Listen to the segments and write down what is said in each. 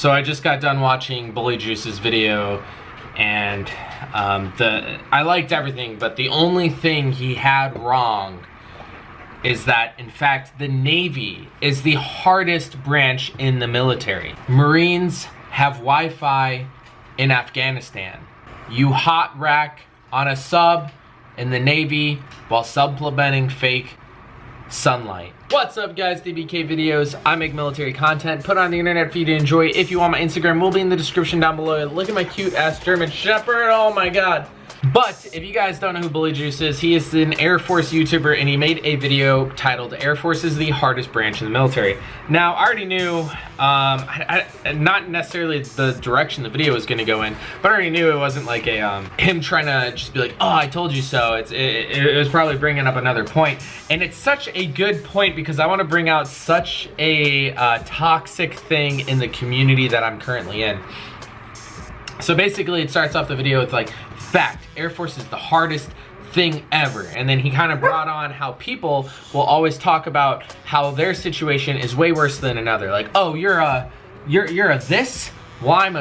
So I just got done watching Bully Juice's video, and I liked everything, but the only thing he had wrong is that, in fact, the Navy is the hardest branch in the military. Marines have Wi-Fi in Afghanistan. You hot rack on a sub in the Navy while supplementing fake sunlight. What's up, guys? DwkVideos. I make military content, put on the internet for you to enjoy. If you want my Instagram, will be in the description down below. Look at my cute ass German Shepherd. Oh my god. But if you guys don't know who Bully Juice is, he is an Air Force YouTuber, and he made a video titled Air Force is the hardest branch in the military. Now, I already knew, not necessarily the direction the video was going to go in, but I already knew it wasn't like a him trying to just be like, oh, I told you so. It was probably bringing up another point. And it's such a good point because I want to bring out such a toxic thing in the community that I'm currently in. So basically, it starts off the video with like, fact, Air Force is the hardest thing ever. And then he kind of brought on how people will always talk about how their situation is way worse than another. Like, oh, you're a this? Well, I'm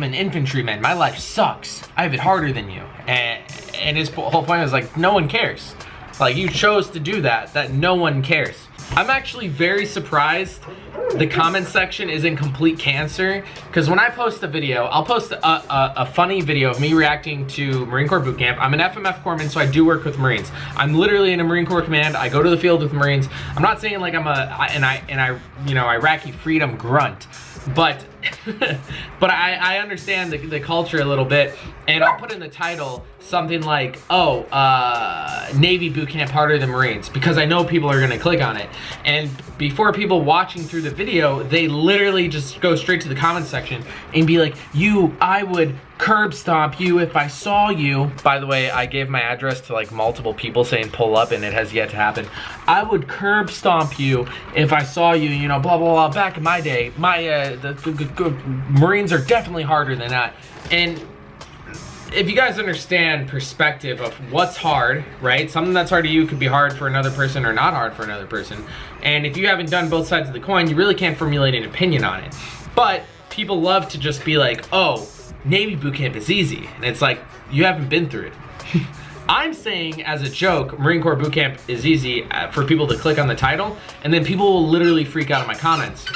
an infantryman. My life sucks. I have it harder than you. And his whole point was like, no one cares. Like, you chose to do that no one cares. I'm actually very surprised the comment section is in complete cancer, because when I post a video, I'll post a funny video of me reacting to Marine Corps boot camp. I'm an FMF corpsman, so I do work with Marines. I'm literally in a Marine Corps command. I go to the field with Marines. I'm not saying like I'm Iraqi freedom grunt, but but I understand the culture a little bit, and I'll put in the title something like, oh, Navy boot camp harder than Marines, because I know people are gonna click on it. And before people watching through the video, they literally just go straight to the comment section and be like, I would curb stomp you if I saw you. By the way, I gave my address to like multiple people saying pull up, and it has yet to happen. I would curb stomp you if I saw you, you know, blah, blah, blah. Back in my day, the Marines are definitely harder than that. And if you guys understand perspective of what's hard, right? Something that's hard to you could be hard for another person or not hard for another person. And if you haven't done both sides of the coin, you really can't formulate an opinion on it. But people love to just be like, oh, Navy boot camp is easy. And it's like, you haven't been through it. I'm saying as a joke, Marine Corps boot camp is easy for people to click on the title, and then people will literally freak out in my comments.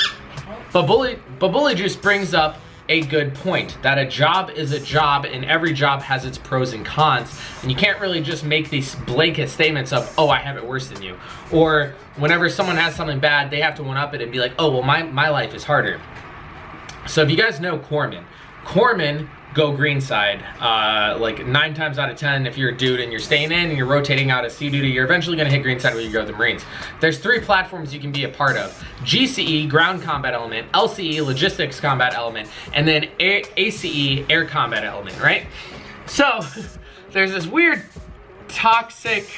But Bully Juice brings up a good point, that a job is a job, and every job has its pros and cons, and you can't really just make these blanket statements of, oh, I have it worse than you, or whenever someone has something bad, they have to one up it and be like, oh, well, my life is harder. So if you guys know corpsmen go green side, like 9 times out of 10, if you're a dude and you're staying in and you're rotating out as sea duty, you're eventually gonna hit green side when you go to the Marines. There's 3 platforms you can be a part of: GCE, ground combat element; LCE, logistics combat element; and then ACE, air combat element, right? So there's this weird toxic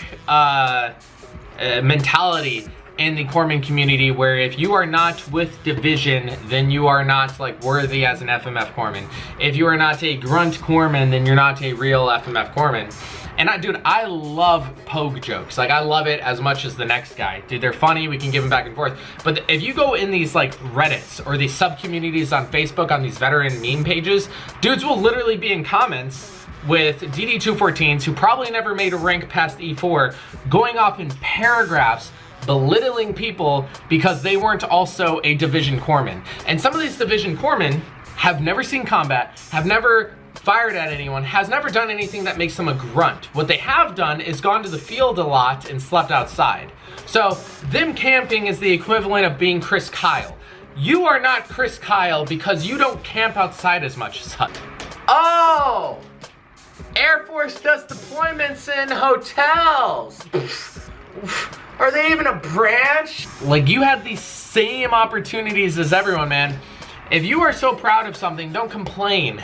mentality in the corpsman community where if you are not with division, then you are not like worthy as an FMF corpsman. If you are not a grunt corpsman, then you're not a real FMF corpsman. And dude, I love pogue jokes. Like, I love it as much as the next guy. Dude, they're funny, we can give them back and forth. But if you go in these like Reddits or these sub-communities on Facebook, on these veteran meme pages, dudes will literally be in comments with DD214s who probably never made a rank past E4, going off in paragraphs belittling people because they weren't also a division corpsman. And some of these division corpsmen have never seen combat, have never fired at anyone, has never done anything that makes them a grunt. What they have done is gone to the field a lot and slept outside. So them camping is the equivalent of being Chris Kyle. You are not Chris Kyle because you don't camp outside as much as us. Oh! Air Force does deployments in hotels. Are they even a branch? Like, you had these same opportunities as everyone, man. If you are so proud of something, don't complain.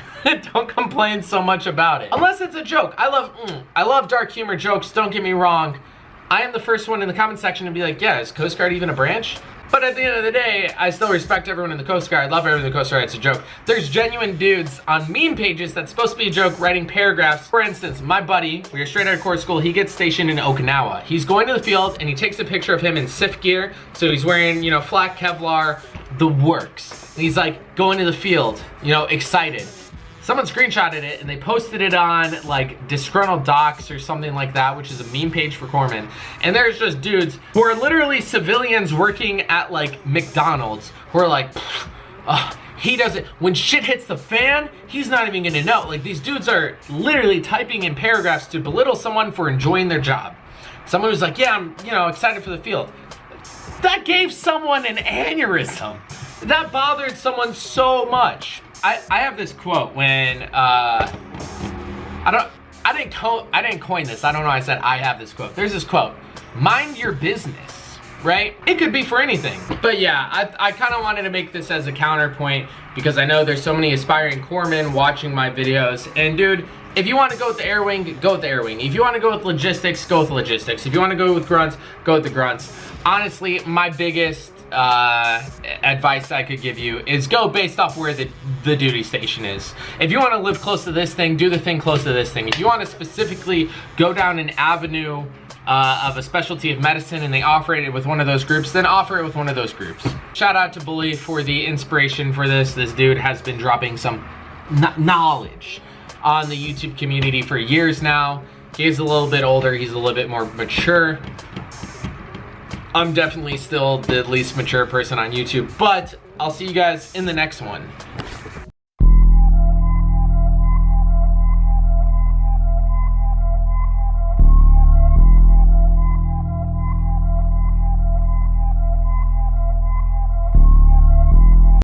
Don't complain so much about it. Unless it's a joke. I love dark humor jokes, don't get me wrong. I am the first one in the comment section to be like, yeah, is Coast Guard even a branch? But at the end of the day, I still respect everyone in the Coast Guard. I love everyone in the Coast Guard. It's a joke. There's genuine dudes on meme pages that's supposed to be a joke writing paragraphs. For instance, my buddy, we are straight out of court school. He gets stationed in Okinawa. He's going to the field and he takes a picture of him in SIF gear. So he's wearing, you know, flak Kevlar, the works. And he's like going to the field, you know, excited. Someone screenshotted it and they posted it on like Disgruntled Docs or something like that, which is a meme page for corpsmen. And there's just dudes who are literally civilians working at like McDonald's who are like, he doesn't, when shit hits the fan, he's not even gonna know. Like, these dudes are literally typing in paragraphs to belittle someone for enjoying their job. Someone who's like, yeah, I'm, you know, excited for the field. That gave someone an aneurysm. That bothered someone so much. I have this quote when I didn't coin this. I don't know. I said I have this quote. There's this quote: "Mind your business." Right? It could be for anything. But yeah, I kind of wanted to make this as a counterpoint because I know there's so many aspiring corpsmen watching my videos. And dude, if you want to go with the air wing, go with the air wing. If you want to go with logistics, go with logistics. If you want to go with grunts, go with the grunts. Honestly, my biggest advice I could give you is go based off where the duty station is. If you want to live close to this thing, do the thing close to this thing. If you want to specifically go down an avenue of a specialty of medicine and they offer it with one of those groups, then offer it with one of those groups. Shout out to Bully for the inspiration for this. This dude has been dropping some knowledge on the YouTube community for years now. He's a little bit older, he's a little bit more mature. I'm definitely still the least mature person on YouTube, but I'll see you guys in the next one.